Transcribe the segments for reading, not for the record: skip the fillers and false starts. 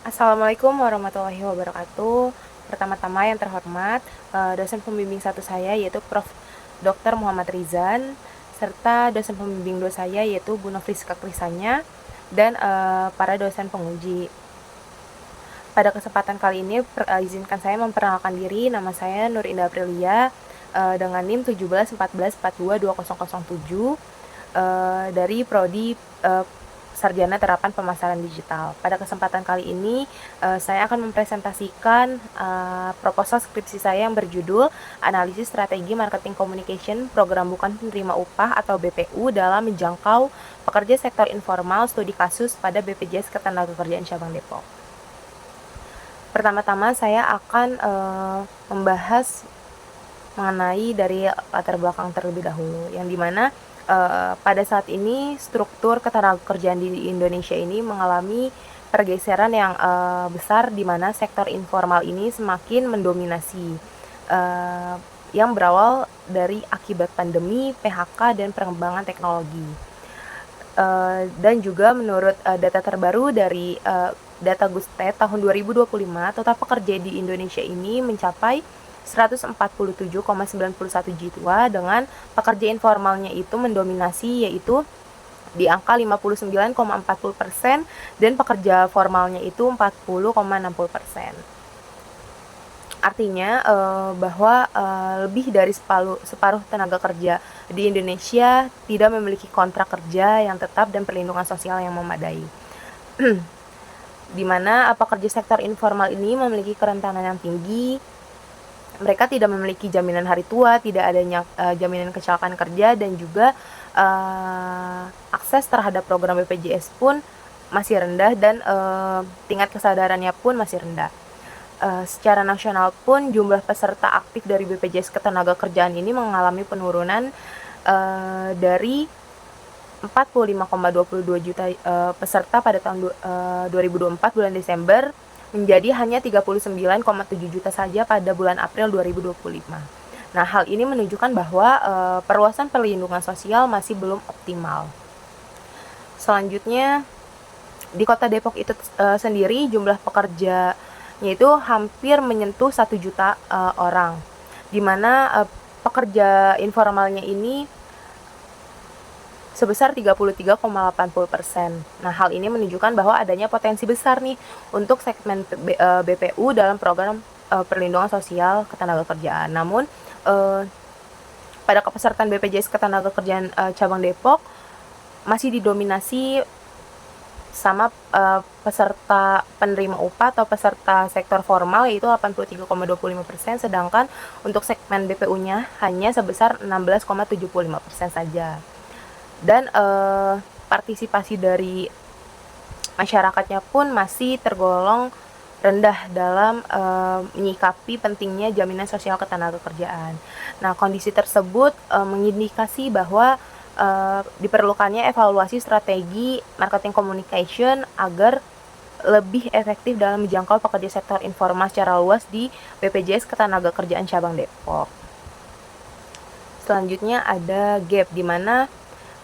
Assalamualaikum warahmatullahi wabarakatuh. Pertama-tama yang terhormat, dosen pembimbing satu saya yaitu Prof. Dr. Muhammad Rizan, serta dosen pembimbing 2 saya yaitu Bu Nofriska Krisanya, dan para dosen penguji. Pada kesempatan kali ini, izinkan saya memperkenalkan diri. Nama saya Nur Indah Aprilia, dengan NIM 1714422007, dari Prodi Sarjana Terapan Pemasaran Digital. Pada kesempatan kali ini, saya akan mempresentasikan proposal skripsi saya yang berjudul Analisis Strategi Marketing Communication Program Bukan Penerima Upah atau BPU dalam menjangkau pekerja sektor informal studi kasus pada BPJS Ketenagakerjaan Cabang Depok. Pertama-tama saya akan membahas mengenai dari latar belakang terlebih dahulu, yang dimana pada saat ini struktur ketenagakerjaan di Indonesia ini mengalami pergeseran yang besar, di mana sektor informal ini semakin mendominasi, yang berawal dari akibat pandemi, PHK, dan perkembangan teknologi. Dan juga menurut data terbaru dari data Gustet tahun 2025, total pekerja di Indonesia ini mencapai 147,91 jiwa, dengan pekerja informalnya itu mendominasi, yaitu di angka 59,40%, dan pekerja formalnya itu 40,60%. Artinya bahwa lebih dari separuh tenaga kerja di Indonesia tidak memiliki kontrak kerja yang tetap dan perlindungan sosial yang memadai. Di mana pekerja sektor informal ini memiliki kerentanan yang tinggi. Mereka tidak memiliki jaminan hari tua, tidak adanya jaminan kecelakaan kerja, dan juga akses terhadap program BPJS pun masih rendah, dan tingkat kesadarannya pun masih rendah. Secara nasional pun jumlah peserta aktif dari BPJS Ketenagakerjaan ini mengalami penurunan dari 45,22 juta peserta pada tahun 2024 bulan Desember menjadi hanya 39,7 juta saja pada bulan April 2025. Nah, hal ini menunjukkan bahwa perluasan perlindungan sosial masih belum optimal. Selanjutnya, di Kota Depok itu sendiri jumlah pekerjanya itu hampir menyentuh 1 juta orang, di mana pekerja informalnya ini sebesar 33,80%. Nah, hal ini menunjukkan bahwa adanya potensi besar nih untuk segmen BPU dalam program perlindungan sosial ketenagakerjaan. Namun, pada kepesertaan BPJS Ketenagakerjaan cabang Depok masih didominasi sama peserta penerima upah atau peserta sektor formal, yaitu 83,25%, sedangkan untuk segmen BPU-nya hanya sebesar 16,75% saja. Dan partisipasi dari masyarakatnya pun masih tergolong rendah dalam menyikapi pentingnya jaminan sosial ketenagakerjaan. Nah, kondisi tersebut mengindikasi bahwa diperlukannya evaluasi strategi marketing communication agar lebih efektif dalam menjangkau pekerja sektor informal secara luas di BPJS Ketenagakerjaan Cabang Depok. Selanjutnya ada gap, di mana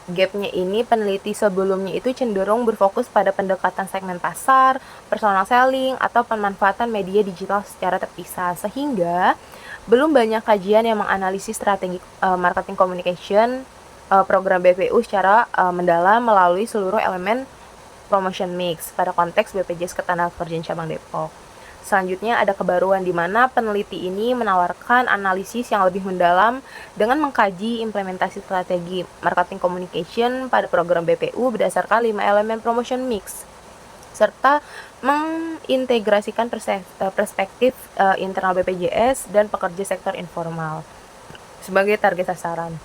gapnya ini peneliti sebelumnya itu cenderung berfokus pada pendekatan segmen pasar, personal selling, atau pemanfaatan media digital secara terpisah, sehingga belum banyak kajian yang menganalisis strategi marketing communication program BPU secara mendalam melalui seluruh elemen promotion mix pada konteks BPJS Ketenagakerjaan Cabang Depok. Selanjutnya ada kebaruan, di mana peneliti ini menawarkan analisis yang lebih mendalam dengan mengkaji implementasi strategi marketing communication pada program BPU berdasarkan 5 elemen promotion mix, serta mengintegrasikan perspektif internal BPJS dan pekerja sektor informal sebagai target sasaran.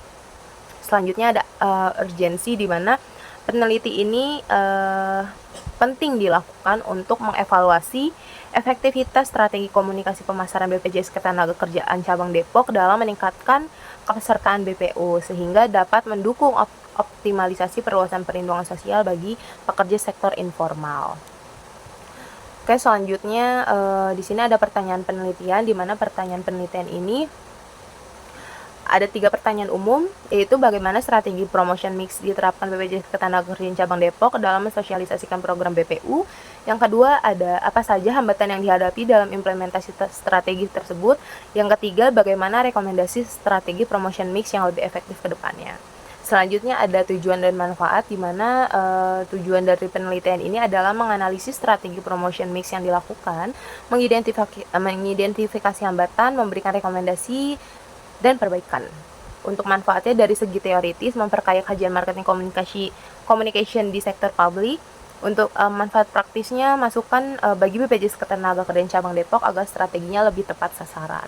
Selanjutnya ada urgensi, di mana peneliti ini penting dilakukan untuk mengevaluasi efektivitas strategi komunikasi pemasaran BPJS Ketenagakerjaan Cabang Depok dalam meningkatkan kepesertaan BPU, sehingga dapat mendukung optimalisasi perluasan perlindungan sosial bagi pekerja sektor informal. Oke, selanjutnya di sini ada pertanyaan penelitian, di mana pertanyaan penelitian ini ada 3 pertanyaan umum, yaitu bagaimana strategi promotion mix diterapkan BPJS Ketenagakerjaan Cabang Depok dalam mensosialisasikan program BPU. Yang kedua, ada apa saja hambatan yang dihadapi dalam implementasi strategi tersebut. Yang ketiga, bagaimana rekomendasi strategi promotion mix yang lebih efektif ke depannya. Selanjutnya ada tujuan dan manfaat, di mana tujuan dari penelitian ini adalah menganalisis strategi promotion mix yang dilakukan, mengidentifikasi hambatan, memberikan rekomendasi, dan perbaikan. Untuk manfaatnya dari segi teoritis, memperkaya kajian marketing communication di sektor publik. Untuk manfaat praktisnya, masukan bagi BPJS Ketenagakerjaan Cabang Depok agar strateginya lebih tepat sasaran.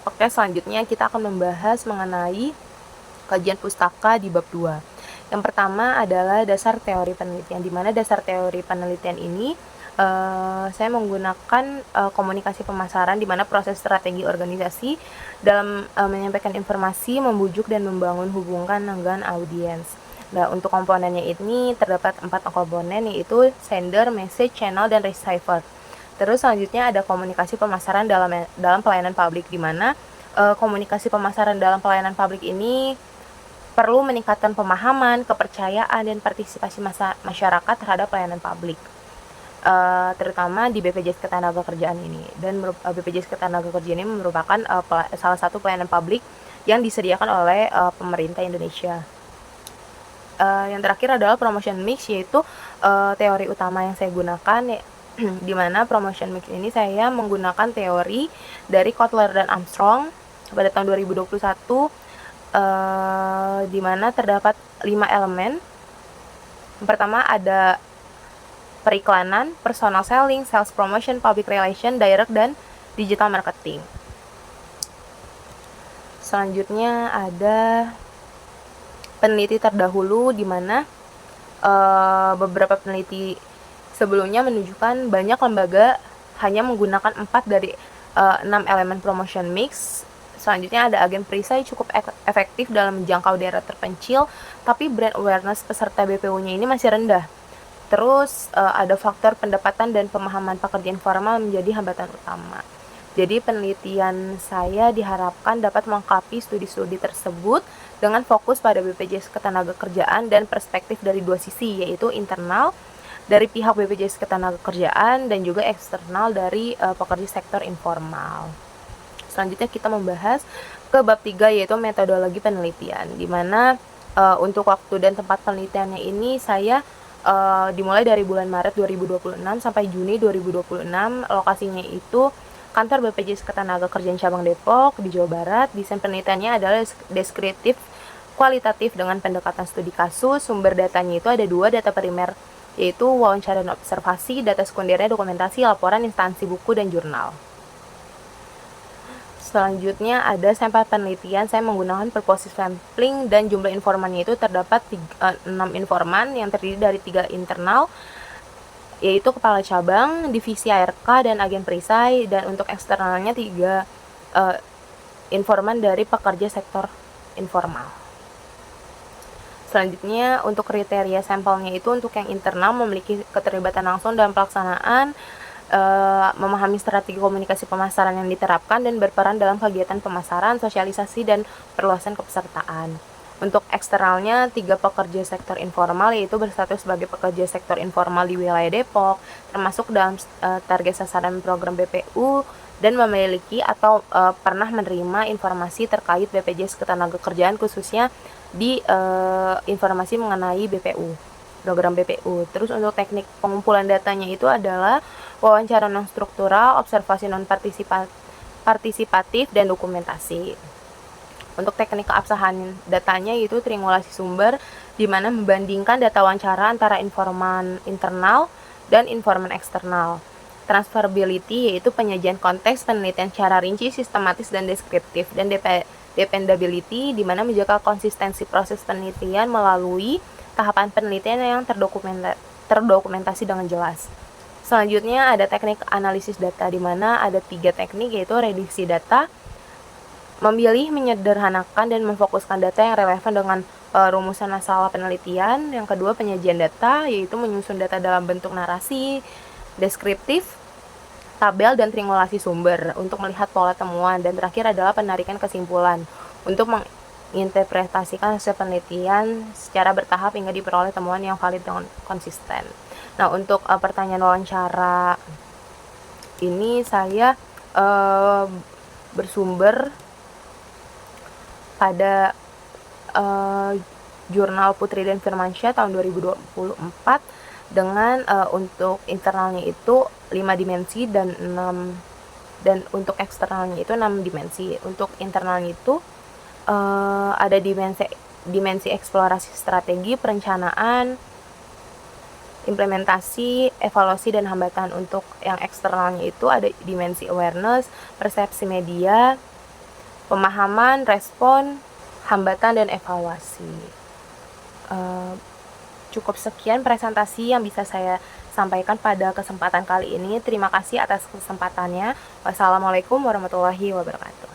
Oke, selanjutnya kita akan membahas mengenai kajian pustaka di bab 2. Yang pertama adalah dasar teori penelitian, di mana dasar teori penelitian ini saya menggunakan komunikasi pemasaran, di mana proses strategi organisasi dalam menyampaikan informasi, membujuk dan membangun hubungan dengan audiens. Nah, untuk komponennya ini terdapat 4 komponen, yaitu sender, message, channel, dan receiver. Terus selanjutnya ada komunikasi pemasaran dalam pelayanan publik, di mana komunikasi pemasaran dalam pelayanan publik ini perlu meningkatkan pemahaman, kepercayaan, dan partisipasi masyarakat terhadap pelayanan publik, terutama di BPJS Ketenagakerjaan ini. Dan BPJS Ketenagakerjaan ini merupakan salah satu pelayanan publik yang disediakan oleh pemerintah Indonesia. Yang terakhir adalah promotion mix, yaitu teori utama yang saya gunakan, di mana promotion mix ini saya menggunakan teori dari Kotler dan Armstrong pada tahun 2021, di mana terdapat 5 elemen. Yang pertama ada periklanan, personal selling, sales promotion, public relation, direct, dan digital marketing. Selanjutnya ada peneliti terdahulu, di mana beberapa peneliti sebelumnya menunjukkan banyak lembaga hanya menggunakan 4 dari 6 elemen promotion mix. Selanjutnya ada agen perisai cukup efektif dalam menjangkau daerah terpencil, tapi brand awareness peserta BPU-nya ini masih rendah. Terus ada faktor pendapatan dan pemahaman pekerjaan formal menjadi hambatan utama. Jadi penelitian saya diharapkan dapat melengkapi studi-studi tersebut dengan fokus pada BPJS Ketenagakerjaan dan perspektif dari 2 sisi, yaitu internal dari pihak BPJS Ketenagakerjaan dan juga eksternal dari pekerja sektor informal. Selanjutnya kita membahas ke bab 3, yaitu metodologi penelitian, di mana untuk waktu dan tempat penelitiannya ini saya dimulai dari bulan Maret 2026 sampai Juni 2026. Lokasinya itu kantor BPJS Ketenagakerjaan Cabang Depok di Jawa Barat. Desain penelitiannya adalah deskriptif, kualitatif dengan pendekatan studi kasus. Sumber datanya itu ada 2, data primer yaitu wawancara dan observasi, data sekundernya dokumentasi, laporan, instansi, buku, dan jurnal. Selanjutnya ada sampel penelitian, saya menggunakan purposive sampling dan jumlah informannya itu terdapat 6 informan yang terdiri dari 3 internal, yaitu kepala cabang, divisi ARK, dan agen perisai, dan untuk eksternalnya 3 informan dari pekerja sektor informal. Selanjutnya untuk kriteria sampelnya itu untuk yang internal memiliki keterlibatan langsung dalam pelaksanaan, memahami strategi komunikasi pemasaran yang diterapkan, dan berperan dalam kegiatan pemasaran, sosialisasi, dan perluasan kepesertaan. Untuk eksternalnya 3 pekerja sektor informal, yaitu berstatus sebagai pekerja sektor informal di wilayah Depok, termasuk dalam target sasaran program BPU, dan memiliki atau pernah menerima informasi terkait BPJS Ketenagakerjaan, khususnya di informasi mengenai BPU, program BPU. Terus untuk teknik pengumpulan datanya itu adalah wawancara non struktural, observasi non partisipatif, dan dokumentasi. Untuk teknik keabsahan datanya itu triangulasi sumber, di mana membandingkan data wawancara antara informan internal dan informan eksternal. Transferability yaitu penyajian konteks penelitian secara rinci, sistematis, dan deskriptif. Dan dependability, di mana menjaga konsistensi proses penelitian melalui tahapan penelitian yang terdokumentasi dengan jelas. Selanjutnya ada teknik analisis data, di mana ada 3 teknik, yaitu reduksi data, memilih, menyederhanakan, dan memfokuskan data yang relevan dengan rumusan masalah penelitian. Yang kedua penyajian data, yaitu menyusun data dalam bentuk narasi, deskriptif, tabel, dan triangulasi sumber untuk melihat pola temuan. Dan terakhir adalah penarikan kesimpulan untuk menginterpretasikan hasil penelitian secara bertahap hingga diperoleh temuan yang valid dan konsisten. Nah, untuk pertanyaan wawancara ini saya bersumber pada jurnal Putri dan Firmansyah tahun 2024 dengan untuk internalnya itu 5 dimensi dan untuk eksternalnya itu 6 dimensi. Untuk internalnya itu ada dimensi eksplorasi strategi, perencanaan, implementasi, evaluasi, dan hambatan. Untuk yang eksternalnya itu ada dimensi awareness, persepsi media, pemahaman, respon, hambatan, dan evaluasi. Cukup sekian presentasi yang bisa saya sampaikan pada kesempatan kali ini. Terima kasih atas kesempatannya. Wassalamualaikum warahmatullahi wabarakatuh.